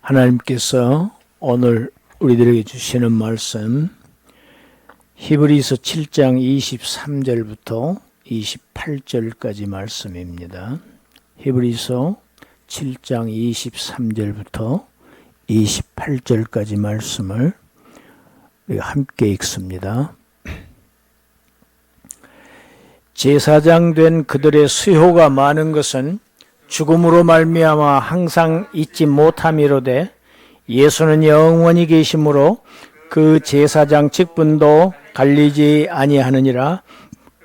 하나님께서 오늘 우리들에게 주시는 말씀 히브리서 7장 23절부터 28절까지 말씀입니다. 히브리서 7장 23절부터 28절까지 말씀을 우리가 함께 읽습니다. 제사장 된 그들의 수효가 많은 것은 죽음으로 말미암아 항상 잊지 못함이로되 예수는 영원히 계심으로 그 제사장 직분도 갈리지 아니하느니라.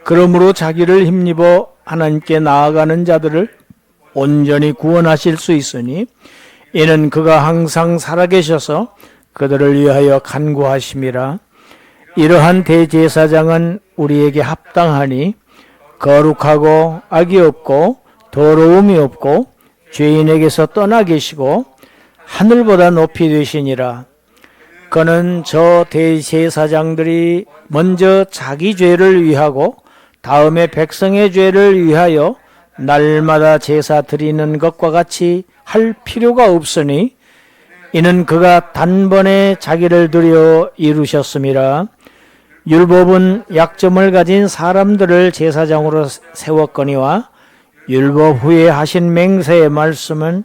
그러므로 자기를 힘입어 하나님께 나아가는 자들을 온전히 구원하실 수 있으니 이는 그가 항상 살아계셔서 그들을 위하여 간구하심이라. 이러한 대제사장은 우리에게 합당하니 거룩하고 악이 없고 더러움이 없고 죄인에게서 떠나 계시고 하늘보다 높이 되시니라. 그는 저 대제사장들이 먼저 자기 죄를 위하고 다음에 백성의 죄를 위하여 날마다 제사 드리는 것과 같이 할 필요가 없으니 이는 그가 단번에 자기를 드려 이루셨음이라. 율법은 약점을 가진 사람들을 제사장으로 세웠거니와 율법 후에 하신 맹세의 말씀은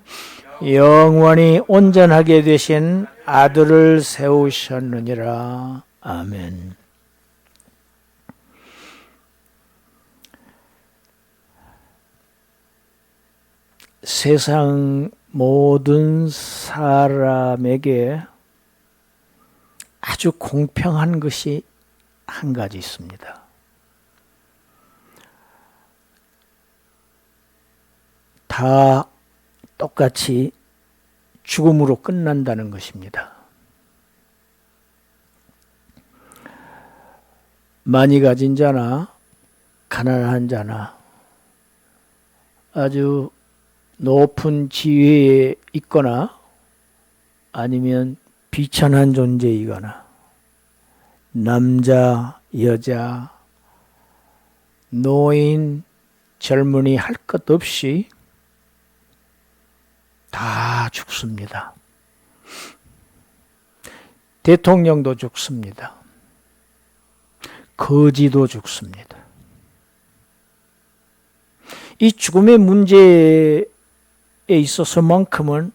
영원히 온전하게 되신 아들을 세우셨느니라. 아멘. 세상 모든 사람에게 아주 공평한 것이 한 가지 있습니다. 다 똑같이 죽음으로 끝난다는 것입니다. 많이 가진 자나 가난한 자나 아주 높은 지위에 있거나 아니면 비천한 존재이거나 남자, 여자, 노인, 젊은이 할 것 없이 다 죽습니다. 대통령도 죽습니다. 거지도 죽습니다. 이 죽음의 문제에 있어서만큼은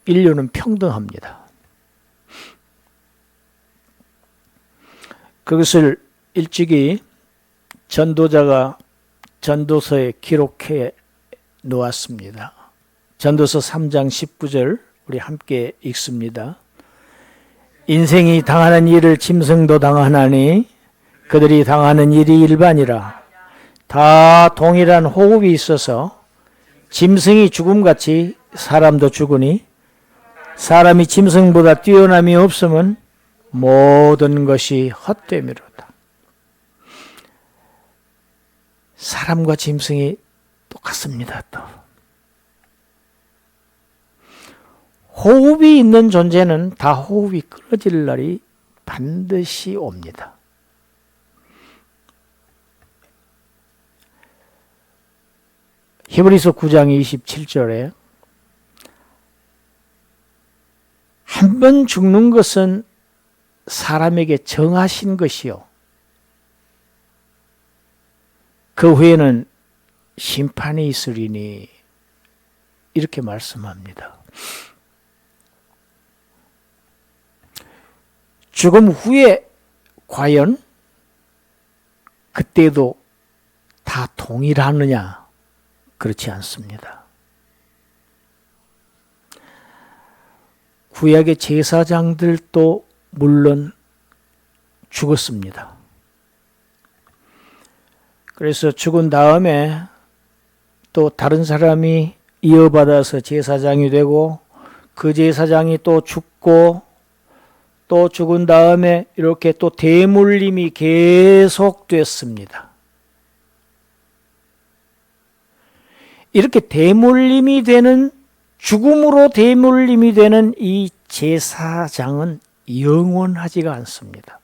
인류는 평등합니다. 그것을 일찍이 전도자가 전도서에 기록해 놓았습니다. 전도서 3장 19절 우리 함께 읽습니다. 인생이 당하는 일을 짐승도 당하나니 그들이 당하는 일이 일반이라. 다 동일한 호흡이 있어서 짐승이 죽음같이 사람도 죽으니 사람이 짐승보다 뛰어남이 없으면 모든 것이 헛되미로다. 사람과 짐승이 똑같습니다. 또 호흡이 있는 존재는 다 호흡이 끊어질 날이 반드시 옵니다. 히브리서 9장 27절에 한 번 죽는 것은 사람에게 정하신 것이요 그 후에는 심판이 있으리니 이렇게 말씀합니다. 죽음 후에 과연 그때도 다 동일하느냐? 그렇지 않습니다. 구약의 제사장들도 물론 죽었습니다. 그래서 죽은 다음에 또 다른 사람이 이어받아서 제사장이 되고 그 제사장이 또 죽고 또 죽은 다음에 이렇게 또 대물림이 계속됐습니다. 이렇게 대물림이 되는 죽음으로 대물림이 되는 이 제사장은 영원하지가 않습니다.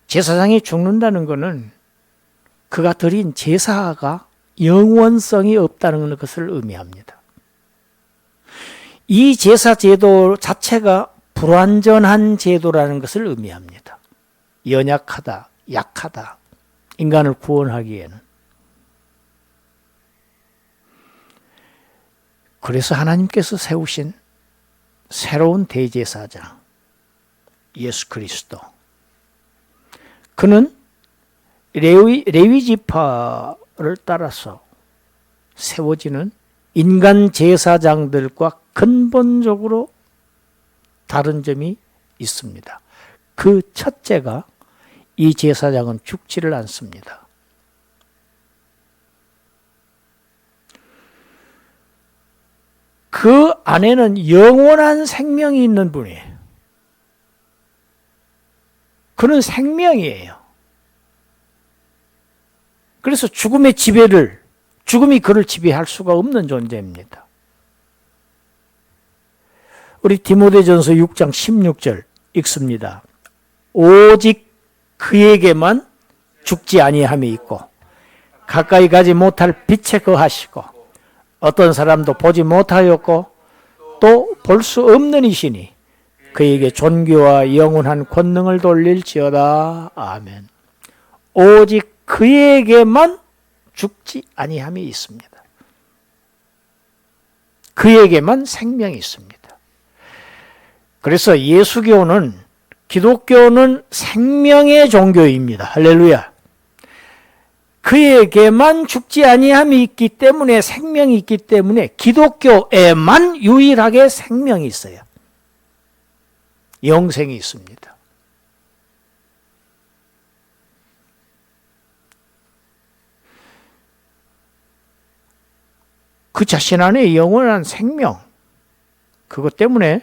제사장이 죽는다는 것은 그가 드린 제사가 영원성이 없다는 것을 의미합니다. 이 제사 제도 자체가 불완전한 제도라는 것을 의미합니다. 연약하다, 약하다, 인간을 구원하기에는. 그래서 하나님께서 세우신 새로운 대제사장 예수 그리스도, 그는 레위 지파를 따라서 세워지는 인간 제사장들과 근본적으로 다른 점이 있습니다. 그 첫째가 이 제사장은 죽지를 않습니다. 그 안에는 영원한 생명이 있는 분이에요. 그는 생명이에요. 그래서 죽음이 그를 지배할 수가 없는 존재입니다. 우리 디모데전서 6장 16절 읽습니다. 오직 그에게만 죽지 아니함이 있고 가까이 가지 못할 빛에 거하시고 어떤 사람도 보지 못하였고 또 볼 수 없는 이시니 그에게 존귀와 영원한 권능을 돌릴지어다. 아멘. 오직 그에게만 죽지 아니함이 있습니다. 그에게만 생명이 있습니다. 그래서 예수교는, 기독교는 생명의 종교입니다. 할렐루야. 그에게만 죽지 아니함이 있기 때문에, 생명이 있기 때문에 기독교에만 유일하게 생명이 있어요. 영생이 있습니다. 그 자신 안에 영원한 생명, 그것 때문에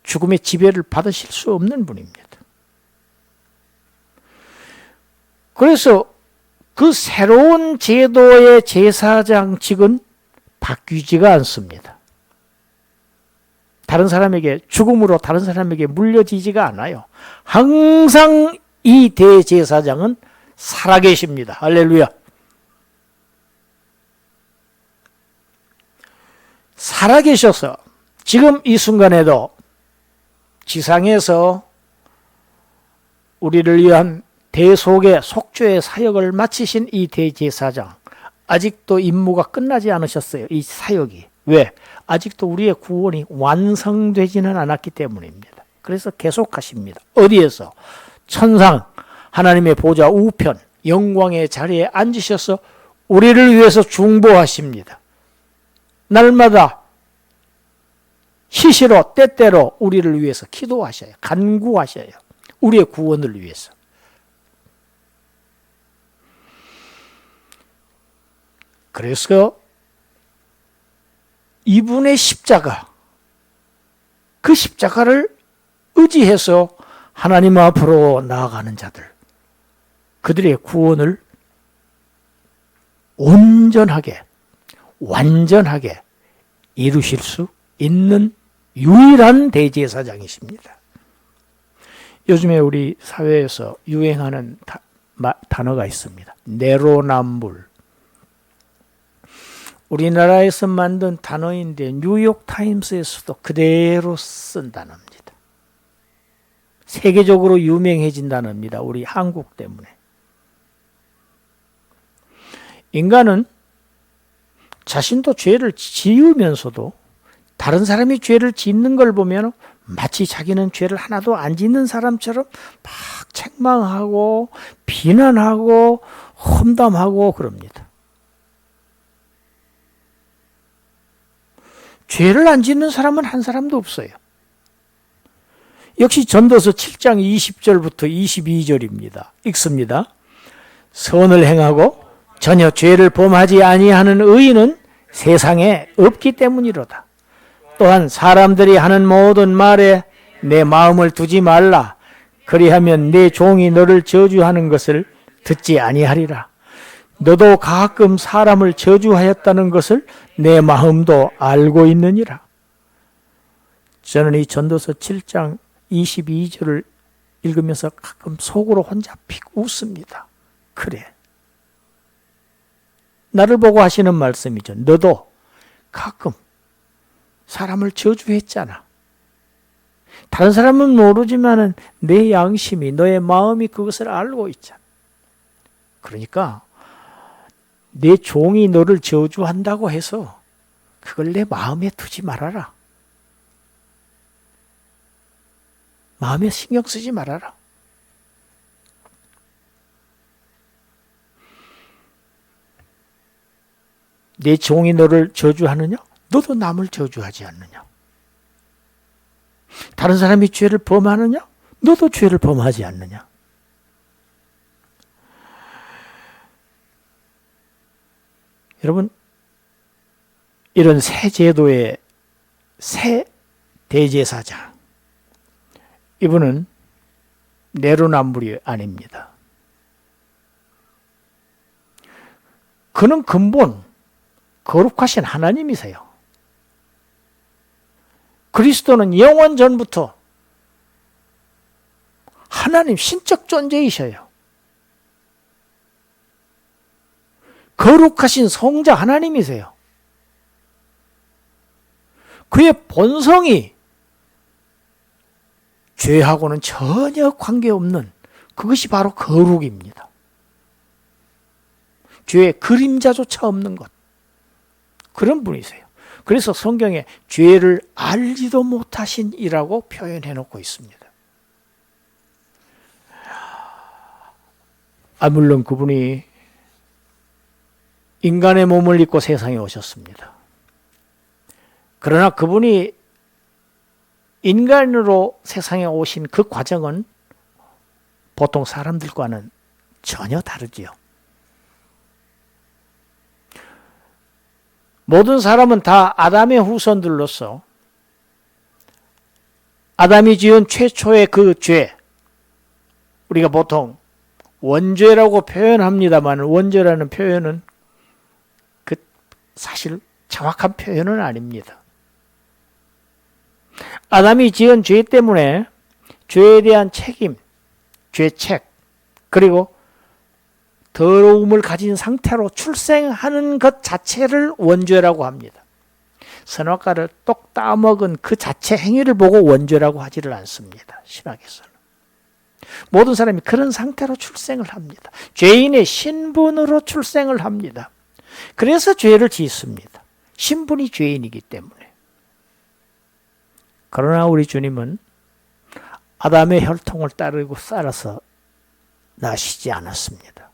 죽음의 지배를 받으실 수 없는 분입니다. 그래서 그 새로운 제도의 제사장직은 바뀌지가 않습니다. 다른 사람에게, 죽음으로 다른 사람에게 물려지지가 않아요. 항상 이 대제사장은 살아계십니다. 할렐루야. 살아계셔서 지금 이 순간에도 지상에서 우리를 위한 대속의 속죄의 사역을 마치신 이 대제사장, 아직도 임무가 끝나지 않으셨어요. 이 사역이. 왜? 아직도 우리의 구원이 완성되지는 않았기 때문입니다. 그래서 계속하십니다. 어디에서? 천상 하나님의 보좌 우편 영광의 자리에 앉으셔서 우리를 위해서 중보하십니다. 날마다 시시로 때때로 우리를 위해서 기도하셔요. 간구하셔요. 우리의 구원을 위해서. 그래서 이분의 십자가, 그 십자가를 의지해서 하나님 앞으로 나아가는 자들, 그들의 구원을 온전하게, 완전하게 이루실 수 있는 유일한 대제사장이십니다. 요즘에 우리 사회에서 유행하는 단어가 있습니다. 내로남불. 우리나라에서 만든 단어인데 뉴욕타임스에서도 그대로 쓴 단어입니다. 세계적으로 유명해진 단어입니다. 우리 한국 때문에. 인간은 자신도 죄를 지으면서도 다른 사람이 죄를 짓는 걸 보면 마치 자기는 죄를 하나도 안 짓는 사람처럼 막 책망하고 비난하고 험담하고 그럽니다. 죄를 안 짓는 사람은 한 사람도 없어요. 역시 전도서 7장 20절부터 22절입니다. 읽습니다. 선을 행하고 전혀 죄를 범하지 아니하는 의인은 세상에 없기 때문이로다. 또한 사람들이 하는 모든 말에 내 마음을 두지 말라. 그리하면 내 종이 너를 저주하는 것을 듣지 아니하리라. 너도 가끔 사람을 저주하였다는 것을 내 마음도 알고 있느니라. 저는 이 전도서 7장 22절을 읽으면서 가끔 속으로 혼자 픽 웃습니다. 그래. 나를 보고 하시는 말씀이죠. 너도 가끔 사람을 저주했잖아. 다른 사람은 모르지만은 내 양심이, 너의 마음이 그것을 알고 있잖아. 그러니까 내 종이 너를 저주한다고 해서 그걸 내 마음에 두지 말아라. 마음에 신경 쓰지 말아라. 내 종이 너를 저주하느냐? 너도 남을 저주하지 않느냐? 다른 사람이 죄를 범하느냐? 너도 죄를 범하지 않느냐? 여러분, 이런 새 제도의 새 대제사장, 이분은 내로남불이 아닙니다. 그는 근본 거룩하신 하나님이세요. 그리스도는 영원 전부터 하나님 신적 존재이셔요. 거룩하신 성자 하나님이세요. 그의 본성이 죄하고는 전혀 관계없는 그것이 바로 거룩입니다. 죄의 그림자조차 없는 것. 그런 분이세요. 그래서 성경에 죄를 알지도 못하신 이라고 표현해 놓고 있습니다. 물론 그분이 인간의 몸을 입고 세상에 오셨습니다. 그러나 그분이 인간으로 세상에 오신 그 과정은 보통 사람들과는 전혀 다르지요. 모든 사람은 다 아담의 후손들로서 아담이 지은 최초의 그 죄, 우리가 보통 원죄라고 표현합니다만 원죄라는 표현은 사실 정확한 표현은 아닙니다. 아담이 지은 죄 때문에 죄에 대한 책임, 죄책, 그리고 더러움을 가진 상태로 출생하는 것 자체를 원죄라고 합니다. 선악과를 똑 따먹은 그 자체 행위를 보고 원죄라고 하지를 않습니다. 신학에서는. 모든 사람이 그런 상태로 출생을 합니다. 죄인의 신분으로 출생을 합니다. 그래서 죄를 짓습니다. 신분이 죄인이기 때문에. 그러나 우리 주님은 아담의 혈통을 따르고 살아서 나시지 않았습니다.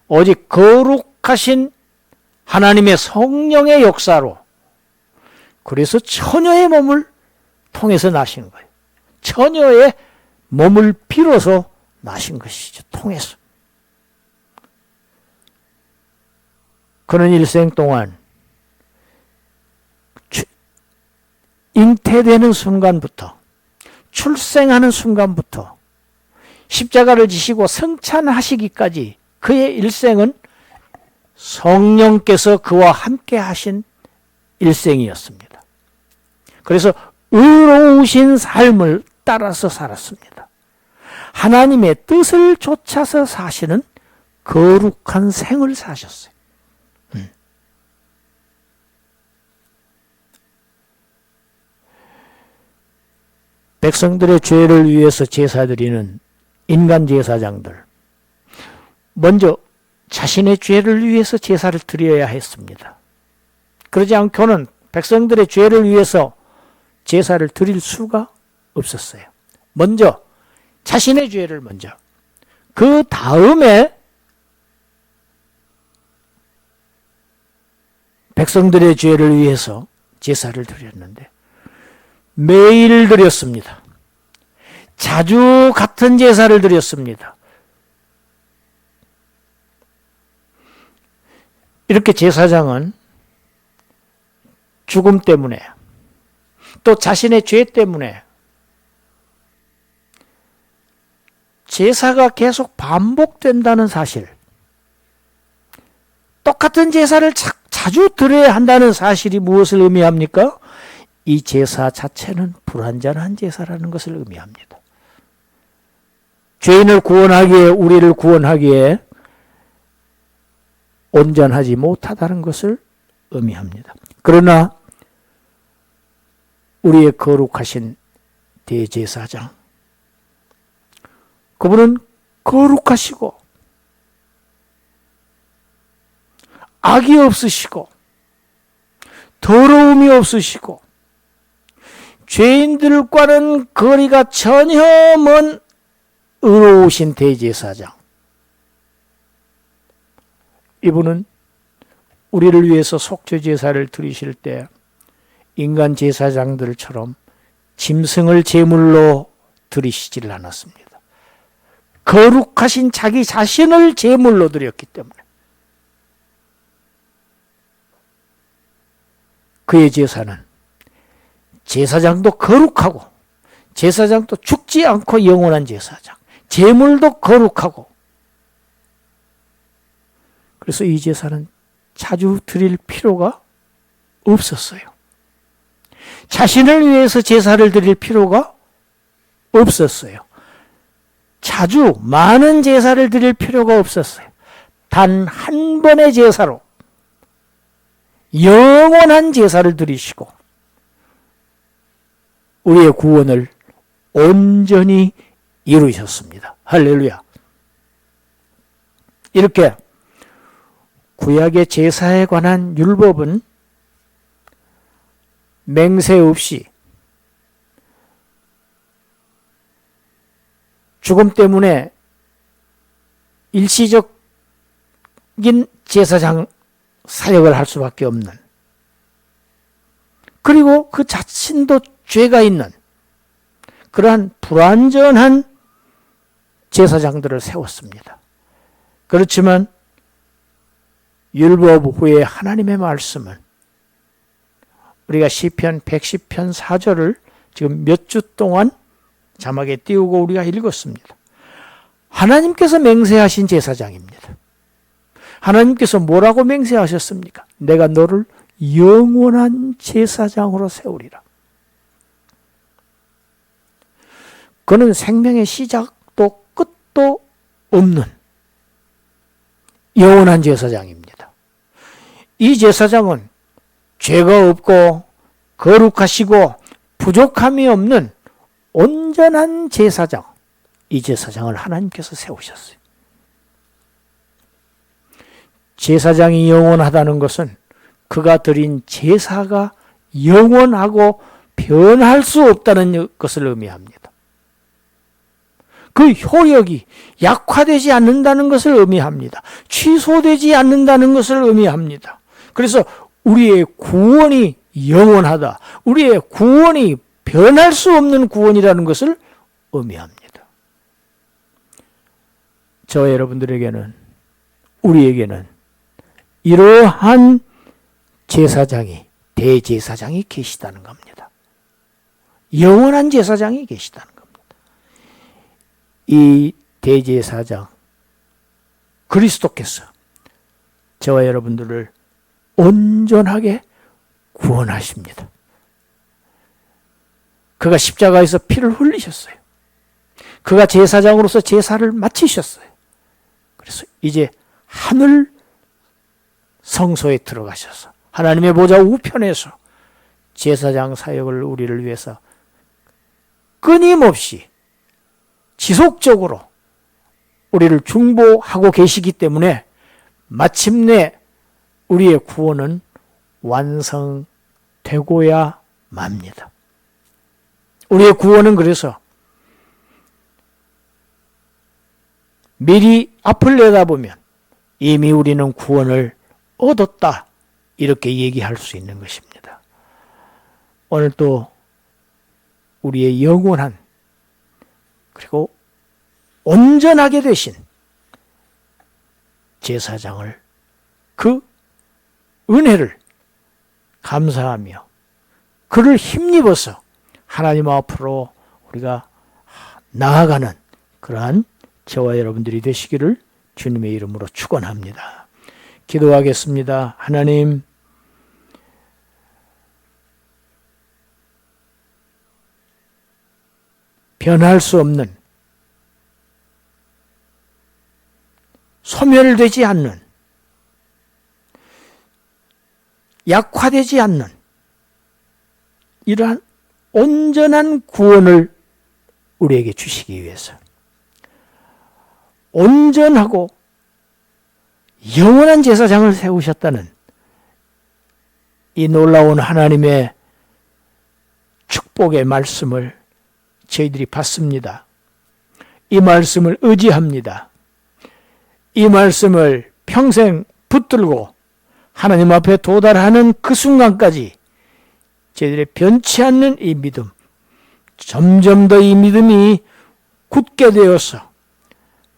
오직 거룩하신 하나님의 성령의 역사로, 그래서 처녀의 몸을 통해서 나신 거예요. 처녀의 몸을 빌어서 나신 것이죠. 통해서. 그는 일생 동안 잉태되는 순간부터, 출생하는 순간부터 십자가를 지시고 성찬하시기까지 그의 일생은 성령께서 그와 함께 하신 일생이었습니다. 그래서 의로우신 삶을 따라서 살았습니다. 하나님의 뜻을 좇아서 사시는 거룩한 생을 사셨어요. 백성들의 죄를 위해서 제사드리는 인간 제사장들, 먼저 자신의 죄를 위해서 제사를 드려야 했습니다. 그러지 않고는 백성들의 죄를 위해서 제사를 드릴 수가 없었어요. 먼저 자신의 죄를 먼저, 그 다음에 백성들의 죄를 위해서 제사를 드렸는데 매일 드렸습니다. 자주 같은 제사를 드렸습니다. 이렇게 제사장은 죽음 때문에 또 자신의 죄 때문에 제사가 계속 반복된다는 사실, 똑같은 제사를 자주 드려야 한다는 사실이 무엇을 의미합니까? 이 제사 자체는 불완전한 제사라는 것을 의미합니다. 죄인을 구원하기에, 우리를 구원하기에 온전하지 못하다는 것을 의미합니다. 그러나 우리의 거룩하신 대제사장. 그분은 거룩하시고 악이 없으시고 더러움이 없으시고 죄인들과는 거리가 전혀 먼 의로우신 대제사장. 이분은 우리를 위해서 속죄 제사를 드리실 때 인간 제사장들처럼 짐승을 제물로 드리시지를 않았습니다. 거룩하신 자기 자신을 제물로 드렸기 때문에 그의 제사는 제사장도 거룩하고 제사장도 죽지 않고 영원한 제사장, 제물도 거룩하고, 그래서 이 제사는 자주 드릴 필요가 없었어요. 자신을 위해서 제사를 드릴 필요가 없었어요. 자주 많은 제사를 드릴 필요가 없었어요. 단 한 번의 제사로 영원한 제사를 드리시고 우리의 구원을 온전히 이루셨습니다. 할렐루야. 이렇게 구약의 제사에 관한 율법은 맹세 없이 죽음 때문에 일시적인 제사장 사역을 할 수밖에 없는, 그리고 그 자신도 죄가 있는 그러한 불완전한 제사장들을 세웠습니다. 그렇지만 율법 후에 하나님의 말씀은 우리가 시편 110편 4절을 지금 몇 주 동안 자막에 띄우고 우리가 읽었습니다. 하나님께서 맹세하신 제사장입니다. 하나님께서 뭐라고 맹세하셨습니까? 내가 너를 영원한 제사장으로 세우리라. 그는 생명의 시작도 끝도 없는 영원한 제사장입니다. 이 제사장은 죄가 없고 거룩하시고 부족함이 없는 온전한 제사장, 이 제사장을 하나님께서 세우셨어요. 제사장이 영원하다는 것은 그가 드린 제사가 영원하고 변할 수 없다는 것을 의미합니다. 그 효력이 약화되지 않는다는 것을 의미합니다. 취소되지 않는다는 것을 의미합니다. 그래서 우리의 구원이 영원하다, 우리의 구원이 변할 수 없는 구원이라는 것을 의미합니다. 저와 여러분들에게는, 우리에게는 이러한 제사장이, 대제사장이 계시다는 겁니다. 영원한 제사장이 계시다는 겁니다. 이 대제사장 그리스도께서 저와 여러분들을 온전하게 구원하십니다. 그가 십자가에서 피를 흘리셨어요. 그가 제사장으로서 제사를 마치셨어요. 그래서 이제 하늘 성소에 들어가셔서 하나님의 보좌 우편에서 제사장 사역을 우리를 위해서 끊임없이 지속적으로 우리를 중보하고 계시기 때문에 마침내 우리의 구원은 완성되고야 맙니다. 우리의 구원은 그래서 미리 앞을 내다보면 이미 우리는 구원을 얻었다, 이렇게 얘기할 수 있는 것입니다. 오늘 또 우리의 영원한 그리고 온전하게 되신 제사장을, 그 은혜를 감사하며 그를 힘입어서 하나님 앞으로 우리가 나아가는 그러한 저와 여러분들이 되시기를 주님의 이름으로 축원합니다. 기도하겠습니다. 하나님, 변할 수 없는, 소멸되지 않는, 약화되지 않는 이러한 온전한 구원을 우리에게 주시기 위해서 온전하고 영원한 제사장을 세우셨다는 이 놀라운 하나님의 축복의 말씀을 저희들이 받습니다. 이 말씀을 의지합니다. 이 말씀을 평생 붙들고 하나님 앞에 도달하는 그 순간까지 저희들의 변치 않는 이 믿음, 점점 더 이 믿음이 굳게 되어서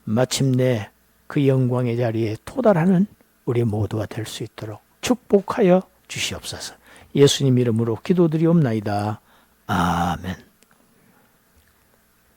마침내 그 영광의 자리에 도달하는 우리 모두가 될 수 있도록 축복하여 주시옵소서. 예수님 이름으로 기도드리옵나이다. 아멘.